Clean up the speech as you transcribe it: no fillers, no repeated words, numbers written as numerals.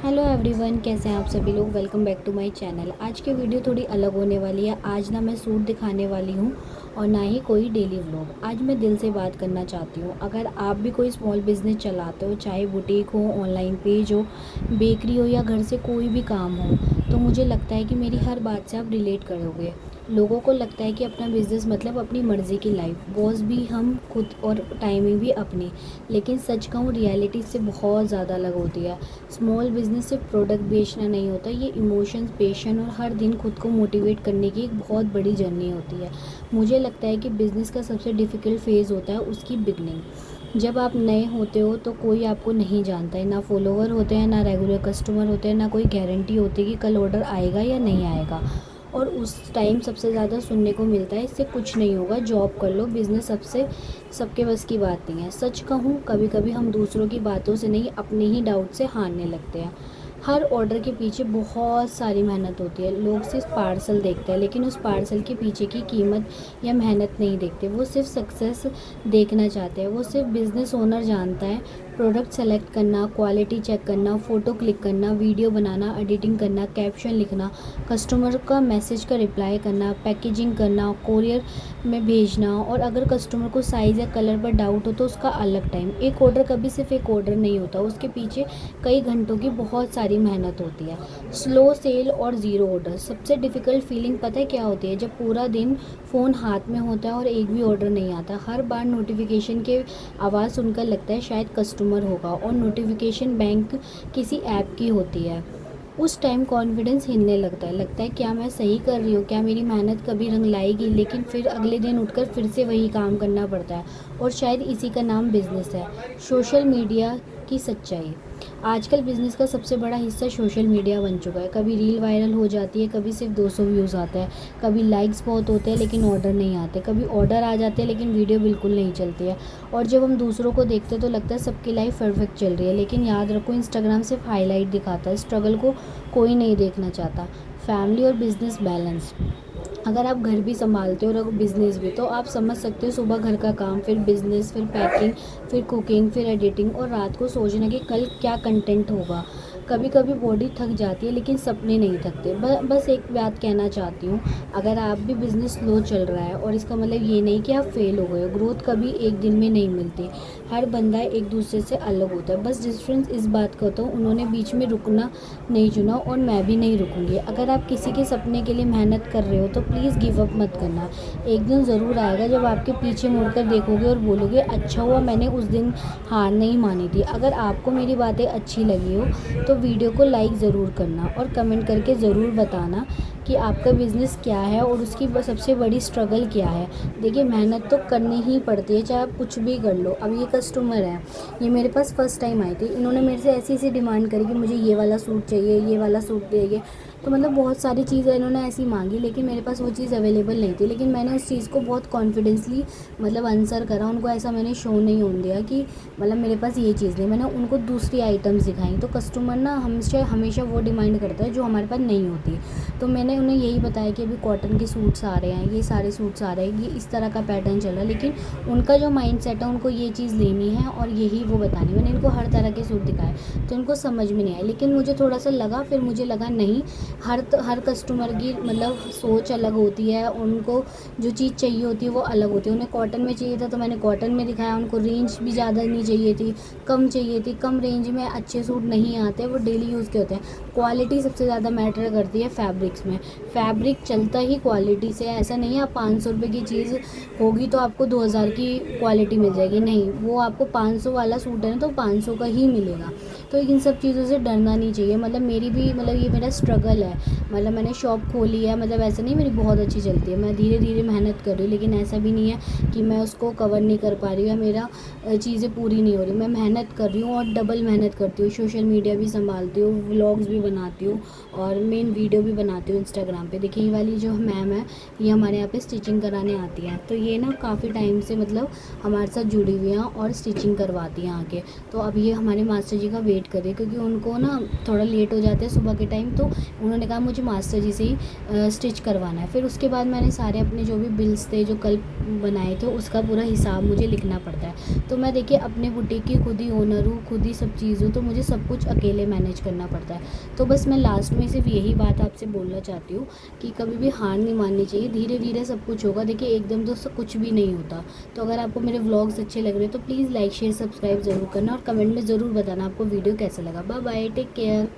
Hello everyone, कैसे हैं आप सभी लोग। Welcome back to my channel. आज की वीडियो थोड़ी अलग होने वाली है। आज ना मैं सूट दिखाने वाली हूँ और ना ही कोई डेली व्लॉग। आज मैं दिल से बात करना चाहती हूँ। अगर आप भी कोई स्मॉल बिजनेस चलाते हो, चाहे बुटीक हो, ऑनलाइन पेज हो, बेकरी हो या घर से कोई भी काम हो, तो मुझे लगता है कि मेरी हर बात से आप रिलेट करोगे। लोगों को लगता है कि अपना बिज़नेस मतलब अपनी मर्ज़ी की लाइफ, बॉस भी हम खुद और टाइमिंग भी अपनी। लेकिन सच कहूँ, रियलिटी से बहुत ज़्यादा अलग होती है। स्मॉल बिजनेस सिर्फ प्रोडक्ट बेचना नहीं होता, ये इमोशंस, पेशन और हर दिन खुद को मोटिवेट करने की एक बहुत बड़ी जर्नी होती है। मुझे लगता है कि बिज़नेस का सबसे डिफ़िकल्ट फेज़ होता है उसकी बिगनिंग। जब आप नए होते हो तो कोई आपको नहीं जानता है, ना फॉलोवर होते हैं, ना रेगुलर कस्टमर होते हैं, ना कोई गारंटी होती है कि कल ऑर्डर आएगा या नहीं आएगा। और उस टाइम सबसे ज़्यादा सुनने को मिलता है, इससे कुछ नहीं होगा, जॉब कर लो, बिज़नेस सबके बस की बात नहीं है। सच कहूँ, कभी कभी हम दूसरों की बातों से नहीं, अपने ही डाउट से हारने लगते हैं। हर ऑर्डर के पीछे बहुत सारी मेहनत होती है। लोग सिर्फ पार्सल देखते हैं, लेकिन उस पार्सल के पीछे की कीमत या मेहनत नहीं देखते। वो सिर्फ सक्सेस देखना चाहते हैं। वो सिर्फ बिज़नेस ओनर जानता है प्रोडक्ट सेलेक्ट करना, क्वालिटी चेक करना, फ़ोटो क्लिक करना, वीडियो बनाना, एडिटिंग करना, कैप्शन लिखना, कस्टमर का मैसेज का रिप्लाई करना, पैकेजिंग करना, कोरियर में भेजना, और अगर कस्टमर को साइज़ या कलर पर डाउट हो तो उसका अलग टाइम। एक ऑर्डर कभी सिर्फ एक ऑर्डर नहीं होता, उसके पीछे कई घंटों की बहुत सारी मेहनत होती है। स्लो सेल और ज़ीरो ऑर्डर, सबसे डिफ़िकल्ट फीलिंग पता है क्या होती है? जब पूरा दिन फ़ोन हाथ में होता है और एक भी ऑर्डर नहीं आता। हर बार नोटिफिकेशन के आवाज़ सुनकर लगता है शायद कस्टमर होगा, और नोटिफिकेशन बैंक किसी ऐप की होती है। उस टाइम कॉन्फिडेंस हिलने लगता है क्या मैं सही कर रही हूँ, क्या मेरी मेहनत कभी रंग लाएगी? लेकिन फिर अगले दिन उठकर फिर से वही काम करना पड़ता है, और शायद इसी का नाम बिजनेस है। सोशल मीडिया की सच्चाई, आजकल बिजनेस का सबसे बड़ा हिस्सा सोशल मीडिया बन चुका है। कभी रील वायरल हो जाती है, कभी सिर्फ 200 व्यूज़ आता है, कभी लाइक्स बहुत होते हैं लेकिन ऑर्डर नहीं आते, कभी ऑर्डर आ जाते हैं लेकिन वीडियो बिल्कुल नहीं चलती है। और जब हम दूसरों को देखते हैं तो लगता है सबकी लाइफ परफेक्ट चल रही है, लेकिन याद रखो, इंस्टाग्राम सिर्फ हाईलाइट दिखाता है, स्ट्रगल को कोई नहीं देखना चाहता। फैमिली और बिजनेस बैलेंस, अगर आप घर भी संभालते हो और बिज़नेस भी, तो आप समझ सकते हो, सुबह घर का काम, फिर बिज़नेस, फिर पैकिंग, फिर कुकिंग, फिर एडिटिंग, और रात को सोचना कि कल क्या कंटेंट होगा। कभी कभी बॉडी थक जाती है लेकिन सपने नहीं थकते। बस एक बात कहना चाहती हूँ, अगर आप भी बिज़नेस स्लो चल रहा है, और इसका मतलब ये नहीं कि आप फेल हो गए हो। ग्रोथ कभी एक दिन में नहीं मिलती। हर बंदा एक दूसरे से अलग होता है। बस डिफरेंस इस बात का होता है, उन्होंने बीच में रुकना नहीं चुना, और मैं भी नहीं रुकूंगी। अगर आप किसी के सपने के लिए मेहनत कर रहे हो तो प्लीज़ गिव अप मत करना। एक दिन ज़रूर आएगा जब आपके पीछे मुड़कर देखोगे और बोलोगे, अच्छा हुआ मैंने उस दिन हार नहीं मानी थी। अगर आपको मेरी बातें अच्छी लगी हो तो वीडियो को लाइक ज़रूर करना, और कमेंट करके ज़रूर बताना कि आपका बिज़नेस क्या है और उसकी सबसे बड़ी स्ट्रगल क्या है। देखिए, मेहनत तो करनी ही पड़ती है, चाहे आप कुछ भी कर लो। अब ये कस्टमर है, ये मेरे पास फ़र्स्ट टाइम आई थी। इन्होंने मेरे से ऐसी ऐसी डिमांड करी कि मुझे ये वाला सूट चाहिए, ये वाला सूट चाहिए। तो मतलब बहुत सारी चीज़ें इन्होंने ऐसी मांगी, लेकिन मेरे पास वो चीज़ अवेलेबल नहीं थी। लेकिन मैंने उस चीज़ को बहुत कॉन्फिडेंसली मतलब आंसर करा। उनको ऐसा मैंने शो नहीं होने दिया कि मतलब मेरे पास ये चीज़ नहीं। मैंने उनको दूसरी आइटम्स दिखाई। तो कस्टमर ना हमेशा हमेशा वो डिमांड करता है जो हमारे पास नहीं होती। तो मैंने उन्हें यही बताया कि अभी कॉटन के सूट्स आ रहे हैं, ये सारे सूट्स आ रहे हैं, ये इस तरह का पैटर्न चल रहा है। लेकिन उनका जो माइंड सेट है, उनको ये चीज़ लेनी है और यही वो बतानी। मैंने इनको हर तरह के सूट दिखाए तो इनको समझ में नहीं आया। लेकिन मुझे थोड़ा सा लगा, फिर मुझे लगा नहीं, हर कस्टमर की मतलब सोच अलग होती है। उनको जो चीज़ चाहिए होती है वो अलग होती है। उन्हें कॉटन में चाहिए था तो मैंने कॉटन में दिखाया। उनको रेंज भी ज़्यादा नहीं चाहिए थी, कम चाहिए थी। कम रेंज में अच्छे सूट नहीं आते, वो डेली यूज़ के होते हैं। क्वालिटी सबसे ज़्यादा मैटर करती है फैब्रिक्स में। फैब्रिक चलता ही क्वालिटी से है। ऐसा नहीं है आप 500 रुपये की चीज़ होगी तो आपको 2000 की क्वालिटी मिल जाएगी, नहीं, वो आपको 500 वाला सूट है ना तो 500 का ही मिलेगा। तो इन सब चीज़ों से डरना नहीं चाहिए। मतलब मेरी भी मतलब ये मेरा स्ट्रगल है। मतलब मैंने शॉप खोली है, मतलब ऐसा नहीं मेरी बहुत अच्छी चलती है, मैं धीरे धीरे मेहनत कर रही हूँ। लेकिन ऐसा भी नहीं है कि मैं उसको कवर नहीं कर पा रही हूँ या मेरा चीज़ें पूरी नहीं हो रही। मैं मेहनत कर रही हूँ और डबल मेहनत करती हूँ। सोशल मीडिया भी संभालती हूँ, व्लॉग्स भी बनाती हूँ, और मेन वीडियो भी बनाती हूँ इंस्टाग्राम पे। देखिए, ये वाली जो मैम है, ये हमारे यहाँ पे स्टिचिंग कराने आती है। तो ये ना काफ़ी टाइम से मतलब हमारे साथ जुड़ी हुई हैं और स्टिचिंग करवाती हैं आके। तो अब ये हमारे मास्टर जी का वेट कर रही है क्योंकि उनको ना थोड़ा लेट हो जाता है सुबह के टाइम। तो उन्होंने कहा मुझे मास्टर जी से ही स्टिच करवाना है। फिर उसके बाद मैंने सारे अपने जो भी बिल्स थे जो कल बनाए थे उसका पूरा हिसाब मुझे लिखना पड़ता है। तो मैं देखिए अपने बुटीक की खुद ही ओनर हूँ, खुद ही सब चीज़ हूँ, तो मुझे सब कुछ अकेले मैनेज करना पड़ता है। तो बस मैं लास्ट में सिर्फ यही बात आपसे बोलना चाहती हूँ कि कभी भी हार नहीं माननी चाहिए, धीरे धीरे सब कुछ होगा। देखिए एकदम तो कुछ भी नहीं होता। तो अगर आपको मेरे व्लॉग्स अच्छे लग रहे हैं तो प्लीज़ लाइक शेयर सब्सक्राइब ज़रूर करना और कमेंट में ज़रूर बताना आपको वीडियो कैसा लगा। Bye bye, take care.